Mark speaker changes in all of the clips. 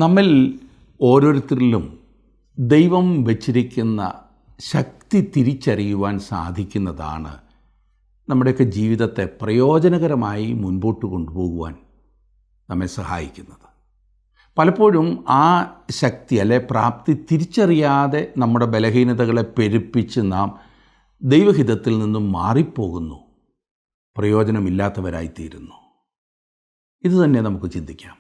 Speaker 1: നമ്മിൽ ഓരോരുത്തരിലും ദൈവം വച്ചിരിക്കുന്ന ശക്തി തിരിച്ചറിയുവാൻ സാധിക്കുന്നതാണ് നമ്മുടെയൊക്കെ ജീവിതത്തെ പ്രയോജനകരമായി മുൻപോട്ട് കൊണ്ടുപോകുവാൻ നമ്മെ സഹായിക്കുന്നത്. പലപ്പോഴും ആ ശക്തി പ്രാപ്തി തിരിച്ചറിയാതെ നമ്മുടെ ബലഹീനതകളെ പെരുപ്പിച്ച് നാം ദൈവഹിതത്തിൽ നിന്നും മാറിപ്പോകുന്നു, പ്രയോജനമില്ലാത്തവരായിത്തീരുന്നു. ഇതുതന്നെ നമുക്ക് ചിന്തിക്കാം.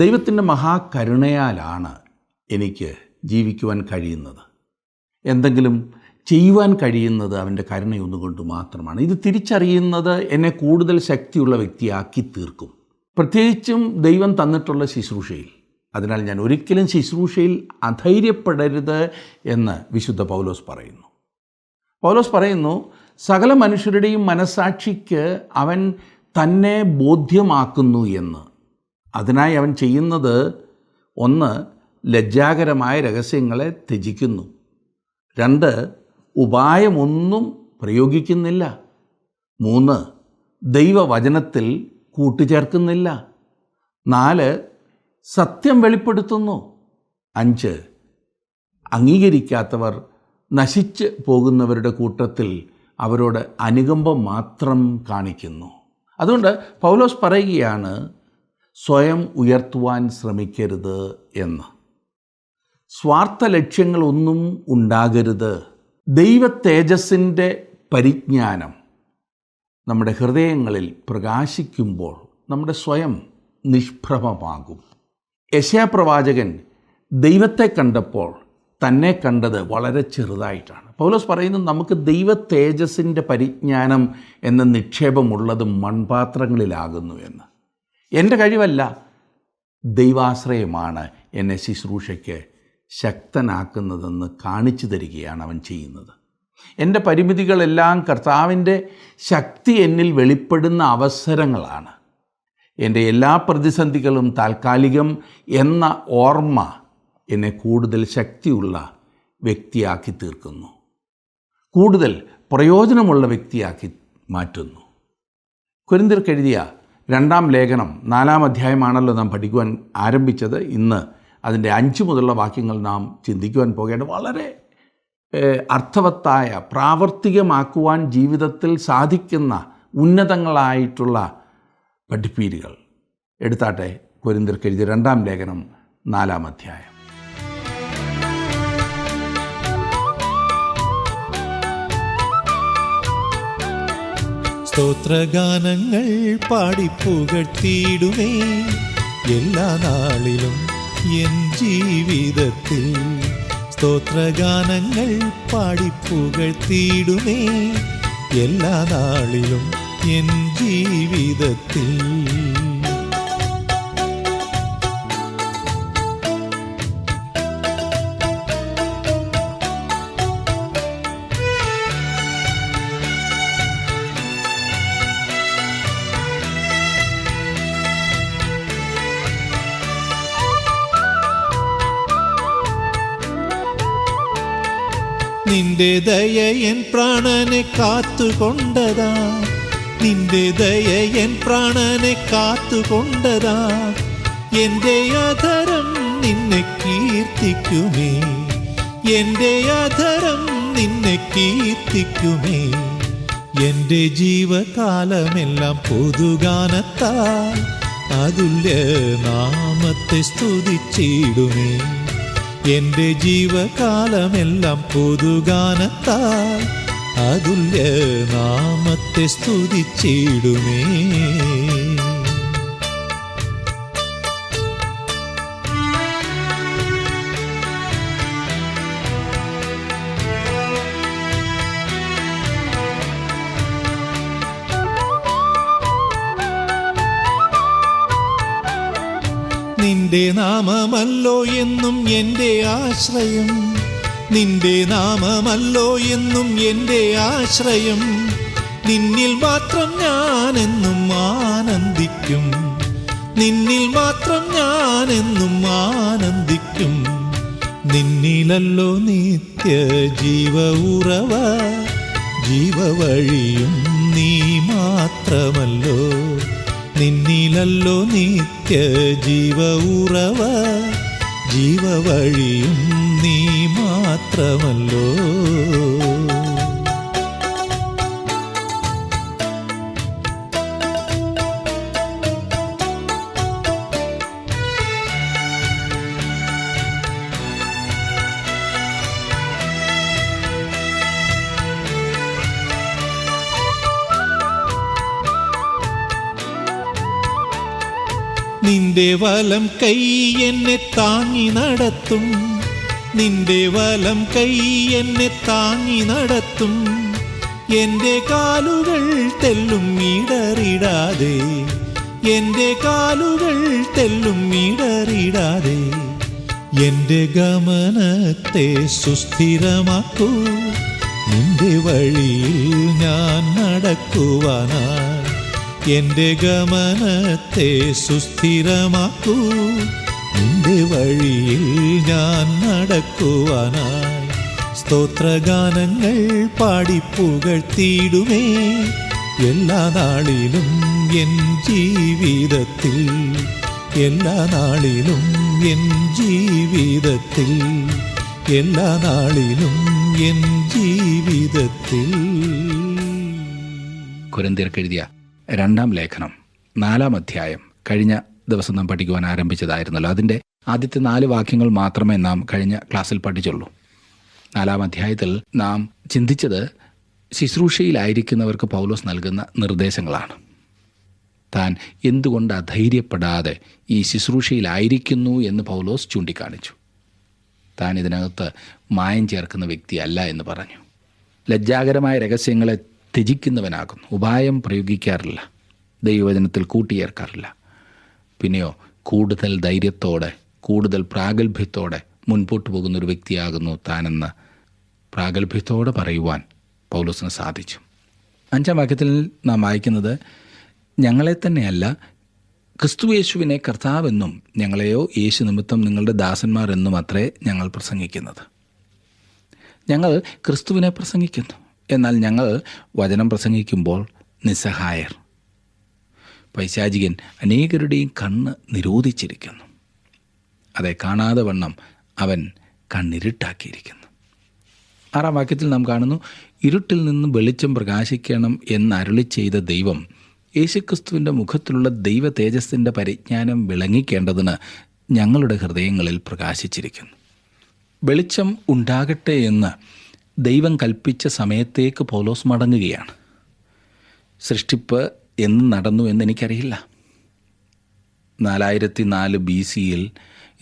Speaker 1: ദൈവത്തിൻ്റെ മഹാകരുണയാലാണ് എനിക്ക് ജീവിക്കുവാൻ കഴിയുന്നത്. എന്തെങ്കിലും ചെയ്യുവാൻ കഴിയുന്നത് അവൻ്റെ കരുണയൊന്നുകൊണ്ട് മാത്രമാണ്. ഇത് തിരിച്ചറിയുന്നത് എന്നെ കൂടുതൽ ശക്തിയുള്ള വ്യക്തിയാക്കി തീർക്കും, പ്രത്യേകിച്ചും ദൈവം തന്നിട്ടുള്ള ശുശ്രൂഷയിൽ. അതിനാൽ ഞാൻ ഒരിക്കലും ശുശ്രൂഷയിൽ അധൈര്യപ്പെടരുത് എന്ന് വിശുദ്ധ പൗലോസ് പറയുന്നു. പൗലോസ് പറയുന്നു, സകല മനുഷ്യരുടെയും മനസാക്ഷിക്ക് അവൻ തന്നെ ബോധ്യമാക്കുന്നു എന്ന്. അതിനായി അവൻ ചെയ്യുന്നത് 1, ലജ്ജാകരമായ രഹസ്യങ്ങളെ ത്യജിക്കുന്നു. 2, ഉപായമൊന്നും പ്രയോഗിക്കുന്നില്ല. 3, ദൈവവചനത്തിൽ കൂട്ടിച്ചേർക്കുന്നില്ല. 4, സത്യം വെളിപ്പെടുത്തുന്നു. 5, അംഗീകരിക്കാത്തവർ നശിച്ച് പോകുന്നവരുടെ കൂട്ടത്തിൽ അവരോട് അനുകമ്പ മാത്രം കാണിക്കുന്നു. അതുകൊണ്ട് പൗലോസ് പറയുകയാണ്, സ്വയം ഉയർത്തുവാൻ ശ്രമിക്കരുത് എന്ന്. സ്വാർത്ഥ ലക്ഷ്യങ്ങളൊന്നും ഉണ്ടാകരുത്. ദൈവ തേജസ്സിൻ്റെ പരിജ്ഞാനം നമ്മുടെ ഹൃദയങ്ങളിൽ പ്രകാശിക്കുമ്പോൾ നമ്മുടെ സ്വയം നിഷ്പ്രഭമാകും. യെശയ്യാപ്രവാചകൻ ദൈവത്തെ കണ്ടപ്പോൾ തന്നെ കണ്ടത് വളരെ ചെറുതായിട്ടാണ്. പൗലോസ് പറയുന്നത്, നമുക്ക് ദൈവ തേജസ്സിൻ്റെ പരിജ്ഞാനം എന്ന നിക്ഷേപമുള്ളത് മൺപാത്രങ്ങളിലാകുന്നു എന്ന്. എൻ്റെ കഴിവല്ല, ദൈവാശ്രയമാണ് എന്നെ ശുശ്രൂഷയ്ക്ക് ശക്തനാക്കുന്നതെന്ന് കാണിച്ചു തരികയാണ് അവൻ ചെയ്യുന്നത്. എൻ്റെ പരിമിതികളെല്ലാം കർത്താവിൻ്റെ ശക്തി എന്നിൽ വെളിപ്പെടുന്ന അവസരങ്ങളാണ്. എൻ്റെ എല്ലാ പ്രതിസന്ധികളും താൽക്കാലികം എന്ന ഓർമ്മ എന്നെ കൂടുതൽ ശക്തിയുള്ള വ്യക്തിയാക്കി തീർക്കുന്നു, കൂടുതൽ പ്രയോജനമുള്ള വ്യക്തിയാക്കി മാറ്റുന്നു. കൊരിന്ത്യർക്ക് എഴുതിയ 2-ാം ലേഖനം 4-ാം അധ്യായമാണല്ലോ നാം പഠിക്കുവാൻ ആരംഭിച്ചത്. ഇന്ന് അതിൻ്റെ 5 മുതലുള്ള വാക്യങ്ങൾ നാം ചിന്തിക്കുവാൻ പോകേണ്ട വളരെ അർത്ഥവത്തായ, പ്രാവർത്തികമാക്കുവാൻ ജീവിതത്തിൽ സാധിക്കുന്ന ഉന്നതങ്ങളായിട്ടുള്ള പഠിപ്പീരുകൾ. എടുത്താട്ടെ, കൊരിന്ത്യർക്ക് എഴുതിയ 2-ാം ലേഖനം 4-ാം അധ്യായം.
Speaker 2: സ്തോത്രഗാനങ്ങൾ പാടിപ്പുകഴ്ത്തിയിടുമേ എല്ലാ നാളിലും എൻ ജീവിതത്തിൽ. സ്തോത്രഗാനങ്ങൾ പാടിപ്പുകഴ്ത്തിയിടുമേ എല്ലാ നാളിലും എൻ ജീവിതത്തിൽ. നിന്റെ ദയ എൻ പ്രാണനെ കാത്തുകൊണ്ടതാ, നിന്റെ ദയ എൻ പ്രാണനെ കാത്തുകൊണ്ടതാ. എൻ്റെ അധരം നിന്നെ കീർത്തിക്കുമേ, എൻ്റെ അധരം നിന്നെ കീർത്തിക്കുമേ. എൻ്റെ ജീവകാലമെല്ലാം പൊതുഗാനത്താൽ അതുല്യ നാമത്തെ സ്തുതിച്ചിടുമേ. എൻ്റെ ജീവകാലമെല്ലാം പൊതുഗാനത്താൽ അതുല്യ നാമത്തെ സ്തുതിച്ചിടുമേ. നിന്റെ നാമമല്ലോ എന്നും എൻ്റെ ആശ്രയം, നിന്റെ നാമമല്ലോ എന്നും എൻ്റെ ആശ്രയം. നിന്നിൽ മാത്രം ഞാനെന്നും ആനന്ദിക്കും, നിന്നിൽ മാത്രം ഞാനെന്നും ആനന്ദിക്കും. നിന്നിലല്ലോ നിത്യ ജീവ ഉറവ, ജീവവഴിയും നീ മാത്രമല്ലോ. നിന്നിലല്ലോ നിത്യ ജീവ ഉറവ, ജീവവഴിയും നീ മാത്രമല്ലോ. നിന്റെ വലം കൈ എന്നെ താങ്ങി നടത്തും, നിന്റെ വലം കൈ എന്നെ താങ്ങി നടത്തും. എൻ്റെ കാലുകൾ തെല്ലും ഇടറിടാതെ, എൻ്റെ കാലുകൾ തെല്ലും ഇടറിടാതെ. എൻ്റെ ഗമനത്തെ സുസ്ഥിരമാക്കൂ, നിന്റെ വഴിയിൽ ഞാൻ നടക്കുവാനായി. എൻ്റെ ഗമനത്തെ സുസ്ഥിരമാക്കൂ, നിന്റെ വഴിയിൽ ഞാൻ നടക്കുവാനായി. സ്തോത്രഗാനങ്ങൾ പാടിപ്പുകഴ്ത്തിയിടുമേ എല്ലാ നാളിലും എൻ ജീവിതത്തിൽ, എല്ലാ നാളിലും എൻ ജീവിതത്തിൽ, എല്ലാ നാളിലും എൻ ജീവിതത്തിൽ.
Speaker 1: കൊരിന്ത്യർക്കെഴുതിയ 2-ാം ലേഖനം 4-ാം അധ്യായം കഴിഞ്ഞ ദിവസം നാം പഠിക്കുവാൻ ആരംഭിച്ചതായിരുന്നല്ലോ. അതിൻ്റെ ആദ്യത്തെ 4 വാക്യങ്ങൾ മാത്രമേ നാം കഴിഞ്ഞ ക്ലാസ്സിൽ പഠിച്ചുള്ളൂ. 4-ാം അധ്യായത്തിൽ നാം ചിന്തിച്ചത് ശുശ്രൂഷയിലായിരിക്കുന്നവർക്ക് പൗലോസ് നൽകുന്ന നിർദ്ദേശങ്ങളാണ്. താൻ എന്തുകൊണ്ട് അധൈര്യപ്പെടാതെ ഈ ശുശ്രൂഷയിലായിരിക്കുന്നു എന്ന് പൗലോസ് ചൂണ്ടിക്കാണിച്ചു. താൻ ഇതിനകത്ത് മായം ചേർക്കുന്ന വ്യക്തിയല്ല എന്ന് പറഞ്ഞു. ലജ്ജാകരമായ രഹസ്യങ്ങളെ ത്യജിക്കുന്നവനാകുന്നു. ഉപായം പ്രയോഗിക്കാറില്ല, ദൈവവചനത്തിൽ കൂട്ടിയേർക്കാറില്ല. പിന്നെയോ കൂടുതൽ ധൈര്യത്തോടെ, കൂടുതൽ പ്രാഗൽഭ്യത്തോടെ മുൻപോട്ട് പോകുന്നൊരു വ്യക്തിയാകുന്നു താനെന്ന് പ്രാഗൽഭ്യത്തോടെ പറയുവാൻ പൗലോസിന് സാധിച്ചു. 5-ാം വാക്യത്തിൽ നാം വായിക്കുന്നത്, ഞങ്ങളെ തന്നെയല്ല ക്രിസ്തുയേശുവിനെ കർത്താവെന്നും ഞങ്ങളെയോ യേശു നിമിത്തം നിങ്ങളുടെ ദാസന്മാർ എന്നും അത്രേ ഞങ്ങൾ പ്രസംഗിക്കുന്നത്. ഞങ്ങൾ ക്രിസ്തുവിനെ പ്രസംഗിക്കുന്നു, എന്നാൽ ഞങ്ങൾ വചനം പ്രസംഗിക്കുമ്പോൾ നിസ്സഹായർ. പൈശാചികൻ അനേകരുടെയും കണ്ണ് നിരോധിച്ചിരിക്കുന്നു, അതെ കാണാതെ വണ്ണം അവൻ കണ്ണിരുട്ടാക്കിയിരിക്കുന്നു. 6-ാം വാക്യത്തിൽ നാം കാണുന്നു, ഇരുട്ടിൽ നിന്ന് വെളിച്ചം പ്രകാശിക്കണം എന്നരുളി ചെയ്ത ദൈവം യേശുക്രിസ്തുവിൻ്റെ മുഖത്തിലുള്ള ദൈവ തേജസ്സിൻ്റെ പരിജ്ഞാനം വിളങ്ങിക്കേണ്ടതിന് ഞങ്ങളുടെ ഹൃദയങ്ങളിൽ പ്രകാശിച്ചിരിക്കുന്നു. വെളിച്ചം ഉണ്ടാകട്ടെ എന്ന് ദൈവം കൽപ്പിച്ച സമയത്തേക്ക് പൗലോസ് മടങ്ങുകയാണ്. സൃഷ്ടിപ്പ് എന്ന് നടന്നു എന്നെനിക്കറിയില്ല. 4004 BC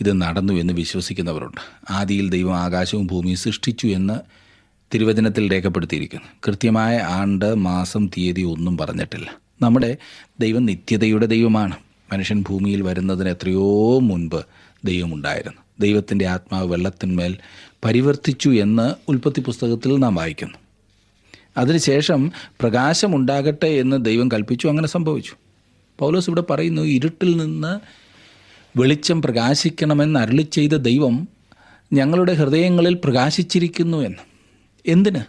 Speaker 1: ഇത് നടന്നു എന്ന് വിശ്വസിക്കുന്നവരുണ്ട്. ആദിയിൽ ദൈവം ആകാശവും ഭൂമിയും സൃഷ്ടിച്ചു എന്ന് തിരുവചനത്തിൽ രേഖപ്പെടുത്തിയിരിക്കുന്നു. കൃത്യമായ ആണ്ട്, മാസം, തീയതി ഒന്നും പറഞ്ഞിട്ടില്ല. നമ്മുടെ ദൈവം നിത്യതയുടെ ദൈവമാണ്. മനുഷ്യൻ ഭൂമിയിൽ വരുന്നതിന് എത്രയോ മുൻപ് ദൈവമുണ്ടായിരുന്നു. ദൈവത്തിൻ്റെ ആത്മാവ് വെള്ളത്തിന്മേൽ പരിവർത്തിച്ചു എന്ന് ഉൽപ്പത്തി പുസ്തകത്തിൽ നാം വായിക്കുന്നു. അതിനുശേഷം പ്രകാശമുണ്ടാകട്ടെ എന്ന് ദൈവം കൽപ്പിച്ചു. അങ്ങനെ സംഭവിച്ചു. പൗലോസ് ഇവിടെ പറയുന്നു, ഇരുട്ടിൽ നിന്ന് വെളിച്ചം പ്രകാശിക്കണമെന്ന് അരുളി ചെയ്ത ദൈവം ഞങ്ങളുടെ ഹൃദയങ്ങളിൽ പ്രകാശിച്ചിരിക്കുന്നു എന്ന്. എന്തിന്?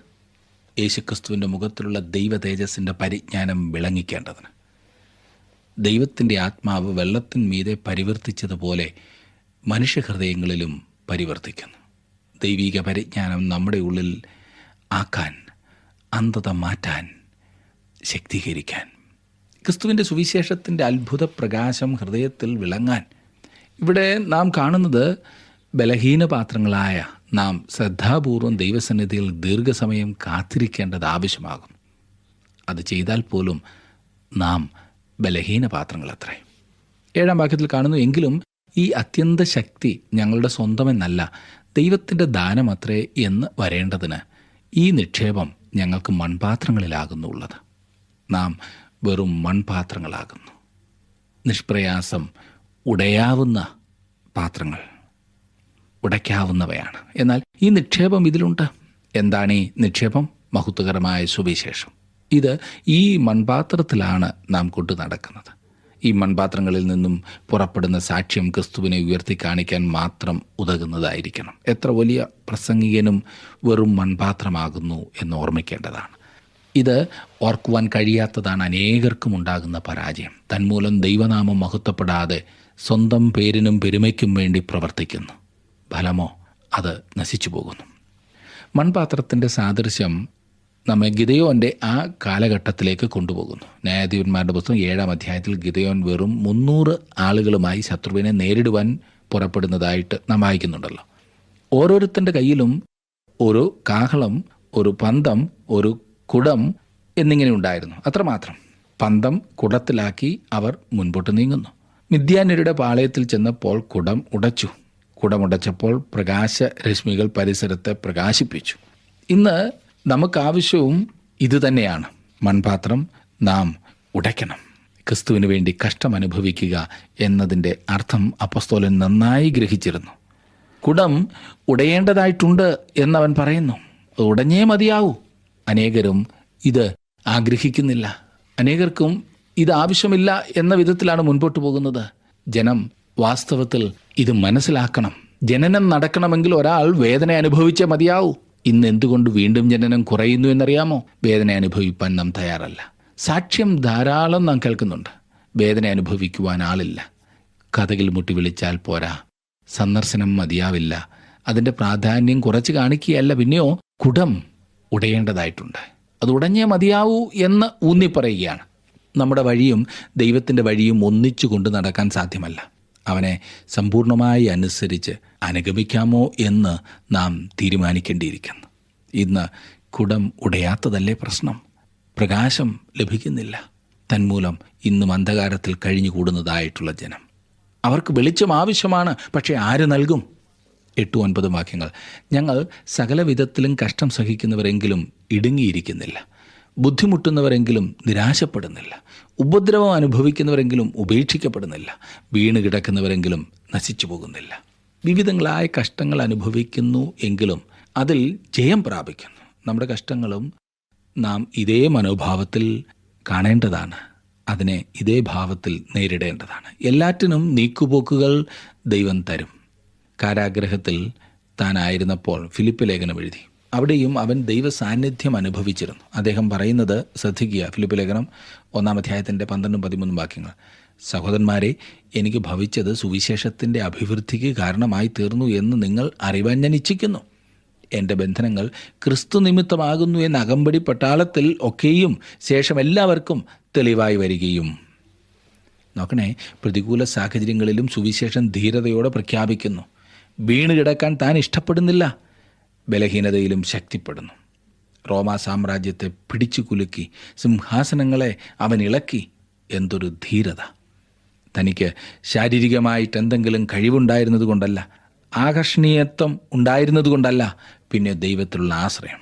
Speaker 1: യേശുക്രിസ്തുവിൻ്റെ മുഖത്തിലുള്ള ദൈവ തേജസ്സിൻ്റെ പരിജ്ഞാനം വിളങ്ങിക്കേണ്ടതിന്. ദൈവത്തിൻ്റെ ആത്മാവ് വെള്ളത്തിന്മീതെ പരിവർത്തിച്ചതുപോലെ മനുഷ്യഹൃദയങ്ങളിലും പരിവർത്തിക്കുന്നു. ദൈവിക പരിജ്ഞാനം നമ്മുടെ ഉള്ളിൽ ആക്കാൻ, അന്ധത മാറ്റാൻ, ശക്തീകരിക്കാൻ, ക്രിസ്തുവിൻ്റെ സുവിശേഷത്തിൻ്റെ അത്ഭുത പ്രകാശം ഹൃദയത്തിൽ വിളങ്ങാൻ. ഇവിടെ നാം കാണുന്നത് ബലഹീന പാത്രങ്ങളായ നാം ശ്രദ്ധാപൂർവം ദൈവസന്നിധിയിൽ ദീർഘസമയം കാത്തിരിക്കേണ്ടത് ആവശ്യമാകും. അത് ചെയ്താൽ പോലും നാം ബലഹീന പാത്രങ്ങളത്രേ. 7-ാം വാക്യത്തിൽ കാണുന്നു, എങ്കിലും ഈ അത്യന്ത ശക്തി ഞങ്ങളുടെ സ്വന്തമെന്നല്ല, ദൈവത്തിൻ്റെ ദാനമത്രേ എന്ന് വരേണ്ടതിന് ഈ നിക്ഷേപം ഞങ്ങൾക്ക് മൺപാത്രങ്ങളിലാകുന്നു ഉള്ളത്. നാം വെറും മൺപാത്രങ്ങളാകുന്നു, നിഷ്പ്രയാസം ഉടയാവുന്ന പാത്രങ്ങൾ, ഉടയ്ക്കാവുന്നവയാണ്. എന്നാൽ ഈ നിക്ഷേപം ഇതിലുണ്ട്. എന്താണ് ഈ നിക്ഷേപം? മഹത്വകരമായ സുവിശേഷം. ഇത് ഈ മൺപാത്രത്തിലാണ് നാം കൊണ്ടു നടക്കുന്നത്. ഈ മൺപാത്രങ്ങളിൽ നിന്നും പുറപ്പെടുന്ന സാക്ഷ്യം ക്രിസ്തുവിനെ ഉയർത്തി കാണിക്കാൻ മാത്രം ഉതകുന്നതായിരിക്കണം. എത്ര വലിയ പ്രസംഗികനും വെറും മൺപാത്രമാകുന്നു എന്ന് ഓർമ്മിക്കേണ്ടതാണ്. ഇത് ഓർക്കുവാൻ കഴിയാത്തതാണ് അനേകർക്കും ഉണ്ടാകുന്ന പരാജയം. തന്മൂലം ദൈവനാമം മഹത്വപ്പെടാതെ സ്വന്തം പേരിനും പെരുമയ്ക്കും വേണ്ടി പ്രവർത്തിക്കുന്നു. ഫലമോ അത് നശിച്ചു പോകുന്നു. മൺപാത്രത്തിൻ്റെ സാദൃശ്യം നമ്മെ ഗിദെയോൻ്റെ ആ കാലഘട്ടത്തിലേക്ക് കൊണ്ടുപോകുന്നു. ന്യായാധിപന്മാരുടെ പുസ്തകം 7-ാം അധ്യായത്തിൽ ഗിദെയോൻ വെറും 300 ആളുകളുമായി ശത്രുവിനെ നേരിടുവാൻ പുറപ്പെടുന്നതായിട്ട് നാം വായിക്കുന്നുണ്ടല്ലോ. ഓരോരുത്തൻ്റെ കയ്യിലും ഒരു കാഹളം, ഒരു പന്തം, ഒരു കുടം എന്നിങ്ങനെ ഉണ്ടായിരുന്നു. അത്രമാത്രം. പന്തം കുടത്തിലാക്കി അവർ മുൻപോട്ട് നീങ്ങുന്നു. മിദ്യാന്യരുടെ പാളയത്തിൽ ചെന്നപ്പോൾ കുടം ഉടച്ചു. കുടമുടച്ചപ്പോൾ പ്രകാശരശ്മികൾ പരിസരത്തെ പ്രകാശിപ്പിച്ചു. ഇന്ന് നമുക്കാവശ്യവും ഇതുതന്നെയാണ്. മൺപാത്രം നാം ഉടയ്ക്കണം. ക്രിസ്തുവിന് വേണ്ടി കഷ്ടം അനുഭവിക്കുക എന്നതിൻ്റെ അർത്ഥം അപ്പോസ്തലൻ നന്നായി ഗ്രഹിച്ചിരുന്നു. കുടം ഉടയേണ്ടതായിട്ടുണ്ട് എന്നവൻ പറയുന്നു. അത് ഉടഞ്ഞേ മതിയാവൂ. അനേകരും ഇത് ആഗ്രഹിക്കുന്നില്ല. അനേകർക്കും ഇത് ആവശ്യമില്ല എന്ന വിധത്തിലാണ് മുൻപോട്ട് പോകുന്നത്. ജനം വാസ്തവത്തിൽ ഇത് മനസ്സിലാക്കണം. ജനനം നടക്കണമെങ്കിൽ ഒരാൾ വേദന അനുഭവിച്ചേ മതിയാവൂ. ഇന്ന് എന്തുകൊണ്ട് വീണ്ടും ജനനം കുറയുന്നു എന്നറിയാമോ? വേദന അനുഭവിപ്പാൻ നാം തയ്യാറല്ല. സാക്ഷ്യം ധാരാളം നാം കേൾക്കുന്നുണ്ട്. വേദന അനുഭവിക്കുവാൻ ആളില്ല. കഥകിൽ മുട്ടി വിളിച്ചാൽ പോരാ, സന്ദർശനം മതിയാവില്ല. അതിൻ്റെ പ്രാധാന്യം കുറച്ച് കാണിക്കുകയല്ല, പിന്നെയോ കുടം ഉടയേണ്ടതായിട്ടുണ്ട്. അത് ഉടഞ്ഞേ മതിയാവൂ എന്ന് ഊന്നിപ്പറയുകയാണ്. നമ്മുടെ വഴിയും ദൈവത്തിൻ്റെ വഴിയും ഒന്നിച്ചു കൊണ്ട് നടക്കാൻ സാധ്യമല്ല. അവനെ സമ്പൂർണമായി അനുസരിച്ച് അനുഗമിക്കാമോ എന്ന് നാം തീരുമാനിക്കേണ്ടിയിരിക്കുന്നു. ഇന്ന് കുടം ഉടയാത്തതല്ലേ പ്രശ്നം? പ്രകാശം ലഭിക്കുന്നില്ല. തന്മൂലം ഇന്നും അന്ധകാരത്തിൽ കഴിഞ്ഞുകൂടുന്നതായിട്ടുള്ള ജനം. അവർക്ക് വെളിച്ചം ആവശ്യമാണ്. പക്ഷേ ആര് നൽകും? 8-9 വാക്യങ്ങൾ. ഞങ്ങൾ സകല വിധത്തിലും കഷ്ടം സഹിക്കുന്നവരെങ്കിലും ഇടുങ്ങിയിരിക്കുന്നില്ല, ബുദ്ധിമുട്ടുന്നവരെങ്കിലും നിരാശപ്പെടുന്നില്ല, ഉപദ്രവം അനുഭവിക്കുന്നവരെങ്കിലും ഉപേക്ഷിക്കപ്പെടുന്നില്ല, വീണ് കിടക്കുന്നവരെങ്കിലും നശിച്ചു പോകുന്നില്ല. വിവിധങ്ങളായ കഷ്ടങ്ങൾ അനുഭവിക്കുന്നു എങ്കിലും അതിൽ ജയം പ്രാപിക്കുന്നു. നമ്മുടെ കഷ്ടങ്ങളും നാം ഇതേ മനോഭാവത്തിൽ കാണേണ്ടതാണ്. അതിനെ ഇതേ ഭാവത്തിൽ നേരിടേണ്ടതാണ്. എല്ലാറ്റിനും നീക്കുപോക്കുകൾ ദൈവം തരും. കാരാഗ്രഹത്തിൽ താനായിരുന്നപ്പോൾ ഫിലിപ്പ് ലേഖനം എഴുതി. അവിടെയും അവൻ ദൈവ സാന്നിധ്യം അനുഭവിച്ചിരുന്നു. അദ്ദേഹം പറയുന്നത് ശ്രദ്ധിക്കുക. ഫിലിപ്പ് ലേഖനം 1-ാം അധ്യായത്തിൻ്റെ 12-13 വാക്യങ്ങൾ. സഹോദരന്മാരെ, എനിക്ക് ഭവിച്ചത് സുവിശേഷത്തിൻ്റെ അഭിവൃദ്ധിക്ക് കാരണമായി തീർന്നു എന്ന് നിങ്ങൾ അറിവാൻ ഞാൻ ഇച്ഛിക്കുന്നു. എൻ്റെ ബന്ധനങ്ങൾ ക്രിസ്തു നിമിത്തമാകുന്നു എന്ന അകമ്പടി പട്ടാളത്തിൽ ഒക്കെയും ശേഷം എല്ലാവർക്കും തെളിവായി വരികയും. നോക്കണേ, പ്രതികൂല സാഹചര്യങ്ങളിലും സുവിശേഷം ധീരതയോടെ പ്രഖ്യാപിക്കുന്നു. വീണ് കിടക്കാൻ താൻ ഇഷ്ടപ്പെടുന്നില്ല. ബലഹീനതയിലും ശക്തിപ്പെടുന്നു. റോമാ സാമ്രാജ്യത്തെ പിടിച്ചു കുലുക്കി സിംഹാസനങ്ങളെ അവൻ ഇളക്കി. എന്തൊരു ധീരത! തനിക്ക് ശാരീരികമായിട്ട് എന്തെങ്കിലും കഴിവുണ്ടായിരുന്നത് കൊണ്ടല്ല, ആകർഷണീയത്വം ഉണ്ടായിരുന്നത് കൊണ്ടല്ല, പിന്നെ ദൈവത്തിലുള്ള ആശ്രയം.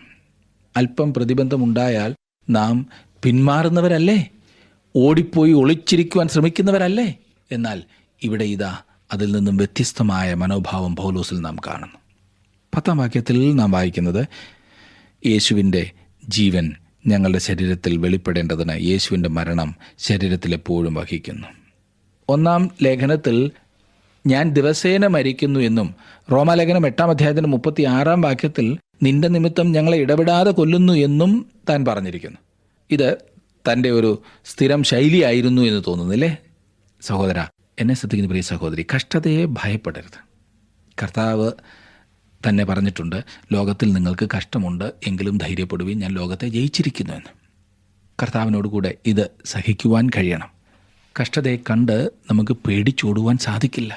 Speaker 1: അല്പം പ്രതിബന്ധമുണ്ടായാൽ നാം പിന്മാറുന്നവരല്ലേ? ഓടിപ്പോയി ഒളിച്ചിരിക്കുവാൻ ശ്രമിക്കുന്നവരല്ലേ? എന്നാൽ ഇവിടെ ഇതാ അതിൽ നിന്നും വ്യത്യസ്തമായ മനോഭാവം പൗലോസിൽ നാം കാണുന്നു. 10-ാം വാക്യത്തിൽ നാം വായിക്കുന്നത്, യേശുവിൻ്റെ ജീവൻ ഞങ്ങളുടെ ശരീരത്തിൽ വെളിപ്പെടേണ്ടതിന് യേശുവിൻ്റെ മരണം ശരീരത്തിൽ എപ്പോഴും വഹിക്കുന്നു. 1-ാം ലേഖനത്തിൽ ഞാൻ ദിവസേന മരിക്കുന്നു എന്നും, റോമാലേഖനം 8-ാം അധ്യായത്തിന് 36-ാം വാക്യത്തിൽ നിന്റെ നിമിത്തം ഞങ്ങളെ ഇടപെടാതെ കൊല്ലുന്നു എന്നും താൻ പറഞ്ഞിരിക്കുന്നു. ഇത് തൻ്റെ ഒരു സ്ഥിരം ശൈലിയായിരുന്നു എന്ന് തോന്നുന്നില്ലേ? സഹോദര, എന്നെ ശ്രദ്ധിക്കുന്ന പ്രിയ സഹോദരി, കഷ്ടതയെ ഭയപ്പെടരുത്. കർത്താവ് തന്നെ പറഞ്ഞിട്ടുണ്ട്, ലോകത്തിൽ നിങ്ങൾക്ക് കഷ്ടമുണ്ട്, എങ്കിലും ധൈര്യപ്പെടുവിൻ, ഞാൻ ലോകത്തെ ജയിച്ചിരിക്കുന്നു എന്ന്. കർത്താവിനോട് കൂടെ ഇത് സഹിക്കുവാൻ കഴിയണം. കഷ്ടതയെ കണ്ട് നമുക്ക് പേടിച്ചോടുവാൻ സാധിക്കില്ല.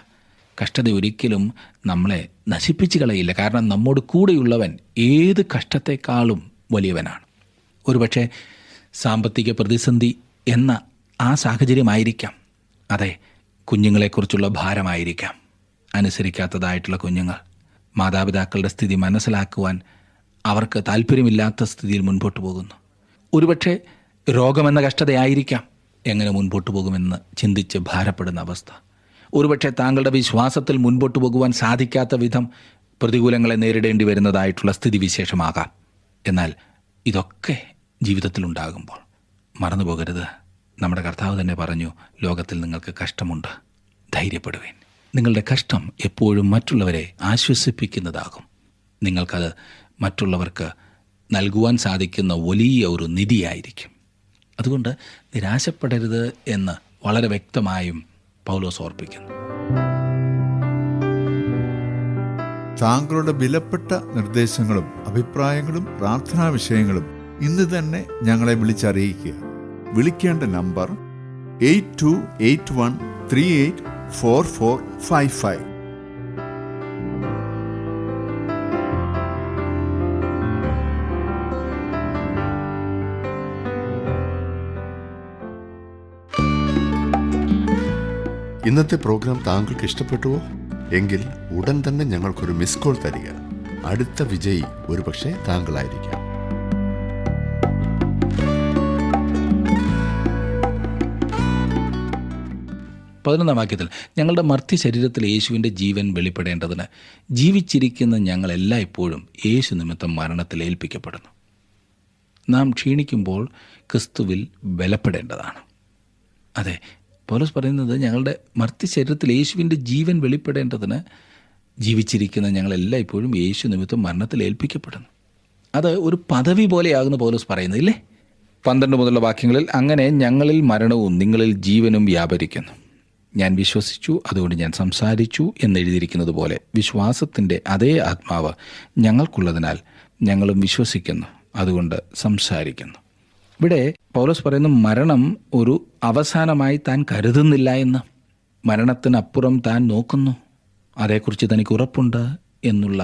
Speaker 1: കഷ്ടത ഒരിക്കലും നമ്മളെ നശിപ്പിച്ച് കളയില്ല. കാരണം നമ്മോട് കൂടെയുള്ളവൻ ഏത് കഷ്ടത്തെക്കാളും വലിയവനാണ്. ഒരുപക്ഷെ സാമ്പത്തിക പ്രതിസന്ധി എന്ന ആ സാഹചര്യമായിരിക്കാം. അതെ, കുഞ്ഞുങ്ങളെക്കുറിച്ചുള്ള ഭാരമായിരിക്കാം. അനുസരിക്കാത്തതായിട്ടുള്ള കുഞ്ഞുങ്ങൾ, മാതാപിതാക്കളുടെ സ്ഥിതി മനസ്സിലാക്കുവാൻ അവർക്ക് താല്പര്യമില്ലാത്ത സ്ഥിതിയിൽ മുൻപോട്ട് പോകുന്നു. ഒരുപക്ഷെ രോഗമെന്ന കഷ്ടതയായിരിക്കാം. എങ്ങനെ മുൻപോട്ട് പോകുമെന്ന് ചിന്തിച്ച് ഭാരപ്പെടുന്ന അവസ്ഥ. ഒരുപക്ഷെ താങ്കളുടെ വിശ്വാസത്തിൽ മുൻപോട്ട് പോകുവാൻ സാധിക്കാത്ത വിധം പ്രതികൂലങ്ങളെ നേരിടേണ്ടി വരുന്നതായിട്ടുള്ള സ്ഥിതിവിശേഷമാകാം. എന്നാൽ ഇതൊക്കെ ജീവിതത്തിലുണ്ടാകുമ്പോൾ മറന്നു പോകരുത്, നമ്മുടെ കർത്താവ് തന്നെ പറഞ്ഞു, ലോകത്തിൽ നിങ്ങൾക്ക് കഷ്ടമുണ്ട്, ധൈര്യപ്പെടുവേൻ. നിങ്ങളുടെ കഷ്ടം എപ്പോഴും മറ്റുള്ളവരെ ആശ്വസിപ്പിക്കുന്നതാകും. നിങ്ങൾക്കത് മറ്റുള്ളവർക്ക് നൽകുവാൻ സാധിക്കുന്ന വലിയ ഒരു നിധിയായിരിക്കും. അതുകൊണ്ട് നിരാശപ്പെടരുത് എന്ന് വളരെ വ്യക്തമായും പൗലോസ് ഓർപ്പിക്കുന്നു.
Speaker 3: താങ്കളുടെ വിലപ്പെട്ട നിർദ്ദേശങ്ങളും അഭിപ്രായങ്ങളും പ്രാർത്ഥനാ വിഷയങ്ങളും ഇന്ന് തന്നെ ഞങ്ങളെ വിളിച്ചറിയിക്കുക. വിളിക്കേണ്ട നമ്പർ 8281384455.
Speaker 4: ഇന്നത്തെ പ്രോഗ്രാം താങ്കൾക്ക് ഇഷ്ടപ്പെട്ടുവോ? എങ്കിൽ ഉടൻ തന്നെ ഞങ്ങൾക്കൊരു മിസ് കോൾ തരിക. അടുത്ത വിജയി ഒരുപക്ഷെ താങ്കളായിരിക്കാം.
Speaker 1: പതിനൊന്നാം വാക്യത്തിൽ, ഞങ്ങളുടെ മർത്തി ശരീരത്തിൽ യേശുവിൻ്റെ ജീവൻ വെളിപ്പെടേണ്ടതിന് ജീവിച്ചിരിക്കുന്ന ഞങ്ങളെല്ലാം ഇപ്പോഴും യേശു നിമിത്തം മരണത്തിൽ ഏൽപ്പിക്കപ്പെടുന്നു. നാം ക്ഷീണിക്കുമ്പോൾ ക്രിസ്തുവിൽ ബലപ്പെടേണ്ടതാണ്. അതെ, പൗലോസ് പറയുന്നത് ഞങ്ങളുടെ മർത്തി ശരീരത്തിൽ യേശുവിൻ്റെ ജീവൻ വെളിപ്പെടേണ്ടതിന് ജീവിച്ചിരിക്കുന്ന ഞങ്ങളെല്ലാം ഇപ്പോഴും യേശു നിമിത്തം മരണത്തിൽ ഏൽപ്പിക്കപ്പെടുന്നു. അത് ഒരു പദവി പോലെയാകുന്നു പൗലോസ് പറയുന്നത്, ഇല്ലേ? 12 മുതലുള്ള വാക്യങ്ങളിൽ, അങ്ങനെ ഞങ്ങളിൽ മരണവും നിങ്ങളിൽ ജീവനും വ്യാപരിക്കുന്നു. ഞാൻ വിശ്വസിച്ചു, അതുകൊണ്ട് ഞാൻ സംസാരിച്ചു എന്നെഴുതിയിരിക്കുന്നത് പോലെ വിശ്വാസത്തിൻ്റെ അതേ ആത്മാവ് ഞങ്ങൾക്കുള്ളതിനാൽ ഞങ്ങളും വിശ്വസിക്കുന്നു, അതുകൊണ്ട് സംസാരിക്കുന്നു. ഇവിടെ പൗലോസ് പറയുന്നു, മരണം ഒരു അവസാനമായി താൻ കരുതുന്നില്ല എന്ന്. മരണത്തിനപ്പുറം താൻ നോക്കുന്നു, അതേക്കുറിച്ച് തനിക്ക് ഉറപ്പുണ്ട് എന്നുള്ള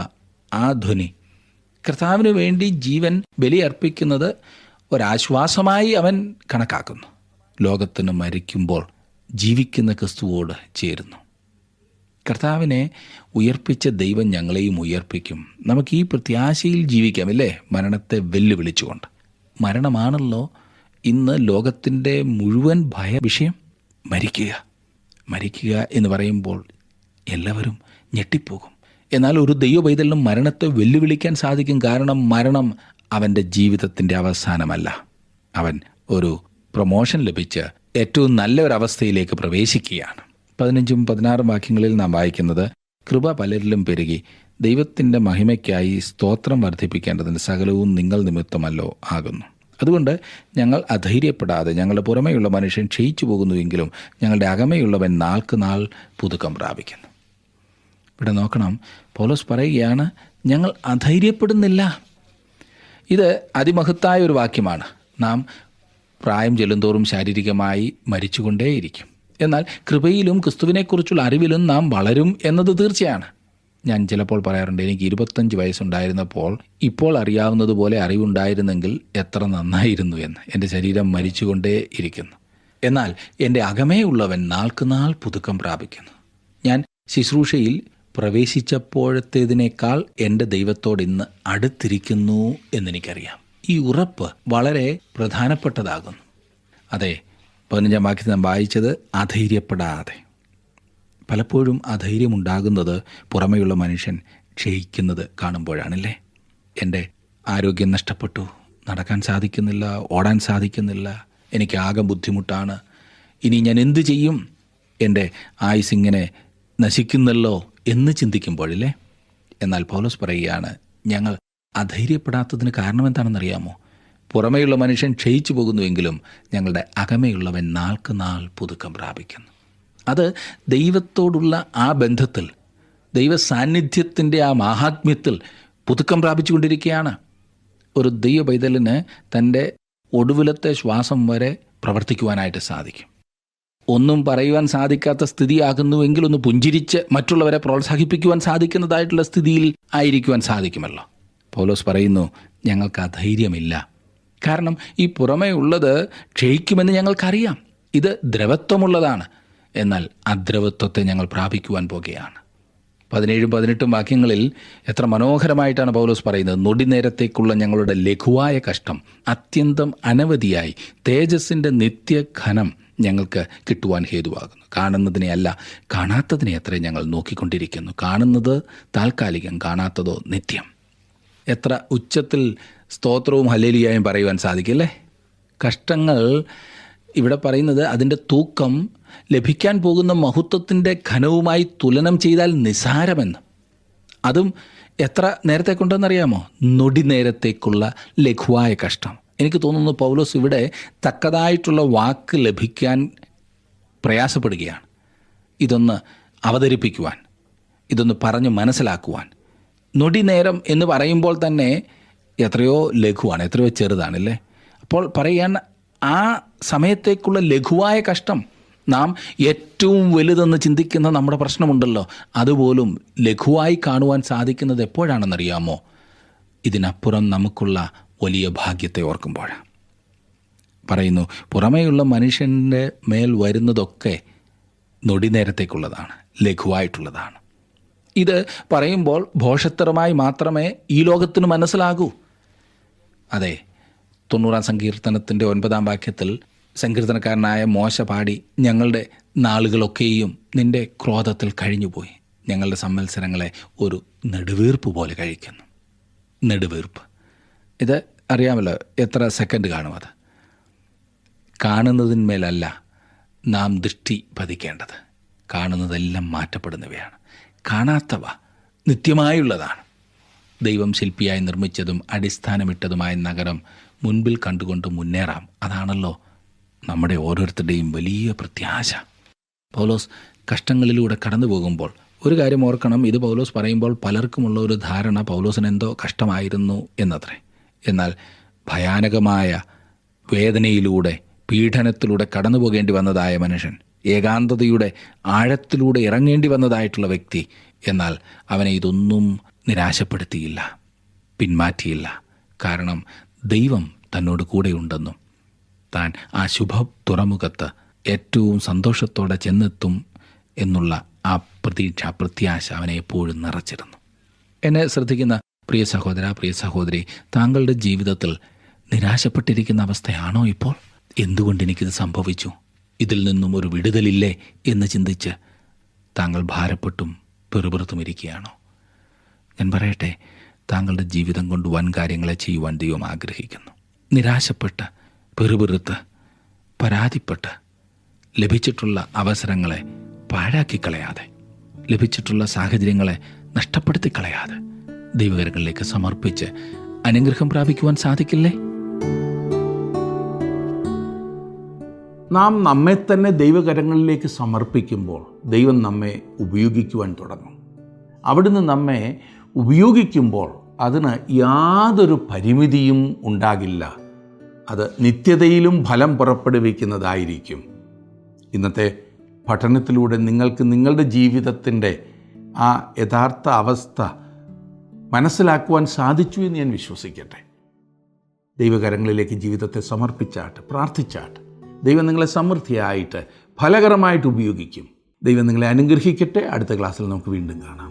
Speaker 1: ആ ധ്വനി. കർത്താവിന് വേണ്ടി ജീവൻ ബലിയർപ്പിക്കുന്നത് ഒരാശ്വാസമായി അവൻ കണക്കാക്കുന്നു. ലോകത്തിന് മരിക്കുമ്പോൾ ജീവിക്കുന്ന ക്രിസ്തുവോട് ചേരുന്നു. കർത്താവിനെ ഉയർപ്പിച്ച ദൈവം ഞങ്ങളെയും ഉയർപ്പിക്കും. നമുക്ക് ഈ പ്രത്യാശയിൽ ജീവിക്കാമില്ലേ, മരണത്തെ വെല്ലുവിളിച്ചുകൊണ്ട്. മരണമാണല്ലോ ഇന്ന് ലോകത്തിൻ്റെ മുഴുവൻ ഭയവിഷയം. മരിക്കുക എന്ന് പറയുമ്പോൾ എല്ലാവരും ഞെട്ടിപ്പോകും. എന്നാൽ ഒരു ദൈവപൈതലിനും മരണത്തെ വെല്ലുവിളിക്കാൻ സാധിക്കും. കാരണം മരണം അവൻ്റെ ജീവിതത്തിൻ്റെ അവസാനമല്ല. അവൻ ഒരു പ്രൊമോഷൻ ലഭിച്ച് ഏറ്റവും നല്ല ഒരവസ്ഥയിലേക്ക് പ്രവേശിക്കുകയാണ്. 15ഉം 16ഉം വാക്യങ്ങളിൽ നാം വായിക്കുന്നത്, കൃപ പലരിലും പെരുകി ദൈവത്തിൻ്റെ മഹിമയ്ക്കായി സ്തോത്രം വർദ്ധിപ്പിക്കേണ്ടതിന് സകലവും നിങ്ങൾ നിമിത്തമല്ലോ ആകുന്നു. അതുകൊണ്ട് ഞങ്ങൾ അധൈര്യപ്പെടാതെ, ഞങ്ങളുടെ പുറമേയുള്ള മനുഷ്യൻ ക്ഷയിച്ചു പോകുന്നുവെങ്കിലും ഞങ്ങളുടെ അകമേയുള്ളവൻ നാൾക്ക് നാൾ പുതുക്കം പ്രാപിക്കുന്നു. ഇവിടെ നോക്കണം, പൗലോസ് പറയുകയാണ്, ഞങ്ങൾ അധൈര്യപ്പെടുന്നില്ല. ഇത് അതിമഹത്തായ ഒരു വാക്യമാണ്. നാം പ്രായം ചെല്ലുന്തോറും ശാരീരികമായി മരിച്ചുകൊണ്ടേയിരിക്കും. എന്നാൽ കൃപയിലും ക്രിസ്തുവിനെക്കുറിച്ചുള്ള അറിവിലും നാം വളരും എന്നത് തീർച്ചയാണ്. ഞാൻ ചിലപ്പോൾ പറയാറുണ്ട്, എനിക്ക് 25 വയസ്സുണ്ടായിരുന്നപ്പോൾ ഇപ്പോൾ അറിയാവുന്നതുപോലെ അറിവുണ്ടായിരുന്നെങ്കിൽ എത്ര നന്നായിരുന്നു എന്ന്. എൻ്റെ ശരീരം മരിച്ചുകൊണ്ടേ ഇരിക്കുന്നു, എന്നാൽ എൻ്റെ അകമേ ഉള്ളവൻ നാൾക്ക് നാൾ പുതുക്കം പ്രാപിക്കുന്നു. ഞാൻ ശുശ്രൂഷയിൽ പ്രവേശിച്ചപ്പോഴത്തേതിനേക്കാൾ എൻ്റെ ദൈവത്തോട് ഇന്ന് അടുത്തിരിക്കുന്നു എന്നെനിക്കറിയാം. ഈ ഉറപ്പ് വളരെ പ്രധാനപ്പെട്ടതാകുന്നു. അതെ, 15ാം വാക്യത്തിൽ നാം വായിച്ചത്, അധൈര്യപ്പെടാതെ. പലപ്പോഴും അധൈര്യമുണ്ടാകുന്നത് പുറമെയുള്ള മനുഷ്യൻ ക്ഷയിക്കുന്നത് കാണുമ്പോഴാണല്ലേ. എൻ്റെ ആരോഗ്യം നഷ്ടപ്പെട്ടു, നടക്കാൻ സാധിക്കുന്നില്ല, ഓടാൻ സാധിക്കുന്നില്ല, എനിക്ക് ആകെ ബുദ്ധിമുട്ടാണ്, ഇനി ഞാൻ എന്തു ചെയ്യും, എൻ്റെ ആയുസ് ഇങ്ങനെ നശിക്കുന്നല്ലോ എന്ന് ചിന്തിക്കുമ്പോഴല്ലേ. എന്നാൽ പൗലോസ് പറയുകയാണ്, ഞങ്ങൾ അധൈര്യപ്പെടാത്തതിന് കാരണം എന്താണെന്നറിയാമോ? പുറമെയുള്ള മനുഷ്യൻ ക്ഷയിച്ചു പോകുന്നുവെങ്കിലും ഞങ്ങളുടെ അകമയുള്ളവൻ നാൾക്ക് നാൾ പുതുക്കം പ്രാപിക്കുന്നു. അത് ദൈവത്തോടുള്ള ആ ബന്ധത്തിൽ, ദൈവ സാന്നിധ്യത്തിൻ്റെ ആ മാഹാത്മ്യത്തിൽ പുതുക്കം പ്രാപിച്ചുകൊണ്ടിരിക്കുകയാണ്. ഒരു ദൈവ പൈതലിന് തൻ്റെ ഒടുവിലത്തെ ശ്വാസം വരെ പ്രവർത്തിക്കുവാനായിട്ട് സാധിക്കും. ഒന്നും പറയുവാൻ സാധിക്കാത്ത സ്ഥിതിയാകുന്നുവെങ്കിൽ ഒന്ന് പുഞ്ചിരിച്ച് മറ്റുള്ളവരെ പ്രോത്സാഹിപ്പിക്കുവാൻ സാധിക്കുന്നതായിട്ടുള്ള സ്ഥിതിയിൽ ആയിരിക്കുവാൻ സാധിക്കുമല്ലോ. പൗലോസ് പറയുന്നു, ഞങ്ങൾക്ക് അധൈര്യമില്ല. കാരണം ഈ പുറമേ ഉള്ളത് ക്ഷയിക്കുമെന്ന് ഞങ്ങൾക്കറിയാം. ഇത് ദ്രവത്വമുള്ളതാണ്. എന്നാൽ അദ്രവത്വത്തെ ഞങ്ങൾ പ്രാപിക്കുവാൻ പോകുകയാണ്. 17ഉം 18ഉം വാക്യങ്ങളിൽ എത്ര മനോഹരമായിട്ടാണ് പൗലോസ് പറയുന്നത്, നൊടിനേരത്തേക്കുള്ള ഞങ്ങളുടെ ലഘുവായ കഷ്ടം അത്യന്തം അനവധിയായി തേജസ്സിൻ്റെ നിത്യഘനം ഞങ്ങൾക്ക് കിട്ടുവാൻ ഹേതുവാകുന്നു. കാണുന്നതിനെ അല്ല, കാണാത്തതിനെ അത്രേ ഞങ്ങൾ നോക്കിക്കൊണ്ടിരിക്കുന്നു. കാണുന്നത് താൽക്കാലികം, കാണാത്തതോ നിത്യം. എത്ര ഉച്ചത്തിൽ സ്തോത്രവും ഹല്ലേലൂയയും പറയുവാൻ സാധിക്കില്ലേ? കഷ്ടങ്ങൾ ഇവിടെ പറയുന്നത് അതിൻ്റെ തൂക്കം ലഭിക്കാൻ പോകുന്ന മഹത്വത്തിൻ്റെ ഘനവുമായി തുലനം ചെയ്താൽ നിസാരമെന്ന്. അതും എത്ര നേരത്തേക്കുണ്ടെന്നറിയാമോ? നൊടി നേരത്തേക്കുള്ള ലഘുവായ കഷ്ടം. എനിക്ക് തോന്നുന്നു പൗലോസ് ഇവിടെ തക്കതായിട്ടുള്ള വാക്ക് ലഭിക്കാൻ പ്രയാസപ്പെടുകയാണ്. ഇതൊന്ന് അവതരിപ്പിക്കുവാൻ, ഇതൊന്ന് പറഞ്ഞ് മനസ്സിലാക്കുവാൻ. നൊടി നേരം എന്ന് പറയുമ്പോൾ തന്നെ എത്രയോ ലഘുവാണ്, എത്രയോ ചെറുതാണല്ലേ. അപ്പോൾ പറയാൻ ആ സമയത്തേക്കുള്ള ലഘുവായ കഷ്ടം, നാം ഏറ്റവും വലുതെന്ന് ചിന്തിക്കുന്ന നമ്മുടെ പ്രശ്നമുണ്ടല്ലോ, അതുപോലും ലഘുവായി കാണുവാൻ സാധിക്കുന്നത് എപ്പോഴാണെന്നറിയാമോ? ഇതിനപ്പുറം നമുക്കുള്ള വലിയ ഭാഗ്യത്തെ ഓർക്കുമ്പോഴാണ്. പറയുന്നു, പുറമേയുള്ള മനുഷ്യൻ്റെ മേൽ വരുന്നതൊക്കെ നൊടി നേരത്തേക്കുള്ളതാണ്, ലഘുവായിട്ടുള്ളതാണ്. ഇത് പറയുമ്പോൾ ഭോഷത്തരമായി മാത്രമേ ഈ ലോകത്തിന് മനസ്സിലാകൂ. അതെ, 90-ാം സങ്കീർത്തനത്തിൻ്റെ 9-ാം വാക്യത്തിൽ സങ്കീർത്തനക്കാരനായ മോശ പാടി, ഞങ്ങളുടെ നാളുകളൊക്കെയും നിൻ്റെ ക്രോധത്തിൽ കഴിഞ്ഞുപോയി, ഞങ്ങളുടെ സംവത്സരങ്ങളെ ഒരു നെടുവീർപ്പ് പോലെ കഴിക്കുന്നു. നെടുവീർപ്പ്, ഇത് അറിയാമല്ലോ, എത്ര സെക്കൻഡ് കാണും അത്. കാണുന്നതിന്മേലല്ല നാം ദൃഷ്ടി പതിക്കേണ്ടത്, കാണുന്നതെല്ലാം മാറ്റപ്പെടുന്നവയാണ്. കാണാത്തവ നിത്യമായുള്ളതാണ്. ദൈവം ശില്പിയായി നിർമ്മിച്ചതും അടിസ്ഥാനമിട്ടതുമായ നഗരം മുൻപിൽ കണ്ടുകൊണ്ട് മുന്നേറാം. അതാണല്ലോ നമ്മുടെ ഓരോരുത്തരുടെയും വലിയ പ്രത്യാശ. പൗലോസ് കഷ്ടങ്ങളിലൂടെ കടന്നു പോകുമ്പോൾ ഒരു കാര്യം ഓർക്കണം, ഇത് പൗലോസ് പറയുമ്പോൾ പലർക്കുമുള്ള ഒരു ധാരണ പൗലോസിന് എന്തോ കഷ്ടമായിരുന്നു എന്നത്രേ. എന്നാൽ ഭയാനകമായ വേദനയിലൂടെ, പീഡനത്തിലൂടെ കടന്നു പോകേണ്ടി വന്നതായ മനുഷ്യൻ, ഏകാന്തതയുടെ ആഴത്തിലൂടെ ഇറങ്ങേണ്ടി വന്നതായിട്ടുള്ള വ്യക്തി, എന്നാൽ അവനെ ഇതൊന്നും നിരാശപ്പെടുത്തിയില്ല, പിന്മാറ്റിയില്ല. കാരണം ദൈവം തന്നോട് കൂടെയുണ്ടെന്നും താൻ ആ ശുഭ തുറമുഖത്ത് ഏറ്റവും സന്തോഷത്തോടെ ചെന്നെത്തും എന്നുള്ള ആ പ്രത്യാശ അവനെ എപ്പോഴും നിറച്ചിരുന്നു. എന്നെ ശ്രദ്ധിക്കുന്ന പ്രിയ സഹോദര, പ്രിയ സഹോദരി, താങ്കളുടെ ജീവിതത്തിൽ നിരാശപ്പെട്ടിരിക്കുന്ന അവസ്ഥയാണോ ഇപ്പോൾ? എന്തുകൊണ്ട് എനിക്കിത് സംഭവിച്ചു, ഇതിൽ നിന്നും ഒരു വിടുതലില്ലേ എന്ന് ചിന്തിച്ച് താങ്കൾ ഭാരപ്പെട്ടും പെറുപെറുത്തും ഇരിക്കുകയാണോ? ഞാൻ പറയട്ടെ, താങ്കളുടെ ജീവിതം കൊണ്ട് വൻ കാര്യങ്ങളെ ചെയ്യുവാൻ ദൈവം ആഗ്രഹിക്കുന്നു. നിരാശപ്പെട്ട്, പെറുപെറുത്ത്, പരാതിപ്പെട്ട് ലഭിച്ചിട്ടുള്ള അവസരങ്ങളെ പാഴാക്കിക്കളയാതെ, ലഭിച്ചിട്ടുള്ള സാഹചര്യങ്ങളെ നഷ്ടപ്പെടുത്തി കളയാതെ ദൈവകരങ്ങളിലേക്ക് സമർപ്പിച്ച് അനുഗ്രഹം പ്രാപിക്കുവാൻ സാധിക്കില്ലേ? നാം നമ്മെ തന്നെ ദൈവകരങ്ങളിലേക്ക് സമർപ്പിക്കുമ്പോൾ ദൈവം നമ്മെ ഉപയോഗിക്കുവാൻ തുടങ്ങും. അവിടുന്ന് നമ്മെ ഉപയോഗിക്കുമ്പോൾ അതിന് യാതൊരു പരിമിതിയും ഉണ്ടാകില്ല. അത് നിത്യതയിലും ഫലം പുറപ്പെടുവിക്കുന്നതായിരിക്കും. ഇന്നത്തെ പഠനത്തിലൂടെ നിങ്ങൾക്ക് നിങ്ങളുടെ ജീവിതത്തിൻ്റെ ആ യഥാർത്ഥ അവസ്ഥ മനസ്സിലാക്കുവാൻ സാധിച്ചു എന്ന് ഞാൻ വിശ്വസിക്കട്ടെ. ദൈവകരങ്ങളിലേക്ക് ജീവിതത്തെ സമർപ്പിച്ചാട്ട്, പ്രാർത്ഥിച്ചാട്ട് ദൈവം നിങ്ങളെ സമൃദ്ധിയായിട്ട് ഫലകരമായിട്ട് ഉപയോഗിക്കും. ദൈവം നിങ്ങളെ അനുഗ്രഹിക്കട്ടെ. അടുത്ത ക്ലാസ്സിൽ നമുക്ക് വീണ്ടും കാണാം.